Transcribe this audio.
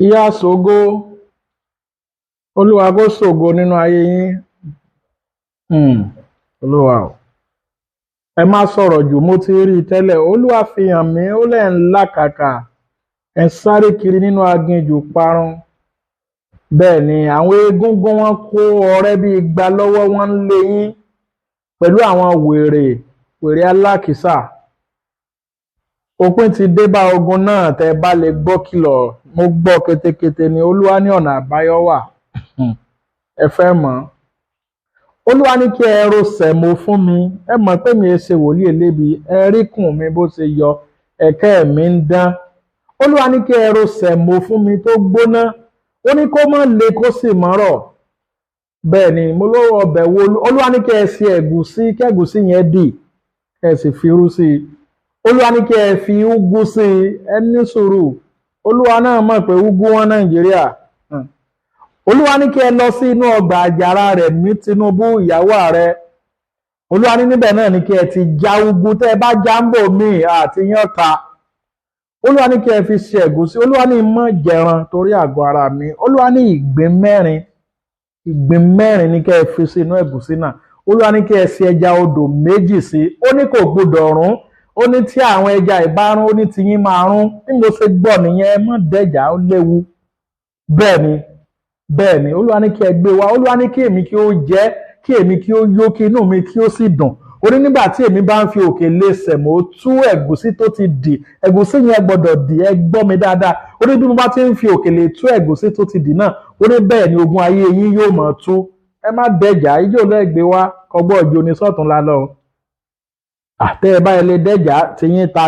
Ìyá Ṣògo, Olúwa kó ṣògo nínú ayé yín. Olúwa o. Ẹ má sọ̀rọ̀ jù, mo ti rí i tẹ́lẹ̀. Olúwa fi hàn mí, ó lẹ̀ ń làkàkà. Ẹ sáré kiri nínú aginjù parun. Bẹ́ẹ̀ ni, àwọn egúngún wọn kó ọrẹ́ bíi igba lọ́wọ́, wọ́n ń lé yín pẹ̀lú àwọn wèrè alákìísà. Òpin ti dé bá ogun náà, tẹ́ bá lè gbọ́ kìlọ̀. Mo gbọ́ ketekete ni Olúwa ní ọ̀nà àbáyọ wà. Ẹ fẹ́ mọ̀? Olúwa ní kí ẹ ro sẹ̀mó fún mi. Ẹ mọ̀ pé mi ò ṣe wòlíì elébi. Ẹ rí kùn mi bó ṣe yọ, ẹ̀kẹ́ mi ń dán. Olúwa ní kí ẹ ro sẹ̀mó fún mi tó gbóná. Ó ní kó má le kó sì mọ́rọ̀. Bẹ́ẹ̀ ni, mo lówó ọbẹ̀ wo. Olúwa ní kí ẹ ṣe ẹ̀gúsí, kẹ́gúsí yẹn dì. Ẹ sì fi irú sí i. Olúwa ní kí ẹ fi úgú sí i. Ẹ ní sùúrù. Olúwa náà mọ̀ pé úgú wọn Nàìjíríà. Olúwa ní kí ẹ lọ sí inú ọgbà àjàrà rẹ̀ ní Tinubu, ìyàwó ààrẹ. Olúwa ní níbẹ̀ náà ní kí ẹ ti já úgú. Tẹ́ ẹ bá já ń bò míì àti yán ta. Olúwa ní kí ẹ fi ṣe ẹ̀gúsí. Olúwa ní mọ́ jẹran torí àgọ́ ara mi. Olúwa ní ìgbín mẹ́rin ní kí ẹ fi sínú ẹ̀gúsí náà. Olúwa ní kí ẹ ṣe ẹja odò 2 sí. Ó ní kò gbọdọ̀ rún. Ó ní tí àwọn ẹja ìbárún, ó ní tiyín máa rún. Bí mo ṣe gbọ́ nìyẹn, ẹ mọ́ dẹ̀jà, ó léwu. Bẹ́ẹ̀ ni, Olúwa ní kí ẹ gbé wá. Olúwa ní kí èmi kí ó jẹ, kí èmi kí ó yó, kí inú mi kí ó sì dùn. Ó ní nígbà tí èmi bá ń fi òkèlè sẹ̀mó tú ẹ̀gúsí tó ti dì, ẹ̀gúsí yẹn gbọ́dọ̀ dì, ẹ gbọ́ mi dáadáa. Ó ní bí mo bá ti ń fi òkèlè tú ẹ̀gúsí tó ti dì náà, ó ní bẹ́ẹ̀ ni ogun ayé yín yóò mọ̀ tú. Ẹ má dẹ̀jà, ijó lẹ́gbẹ̀ẹ́ wá, kọgbọ́ ìjó ni sọ́tún lálọ́. Àtẹ́ ẹ bá ilé dẹ̀jà, tiyín ta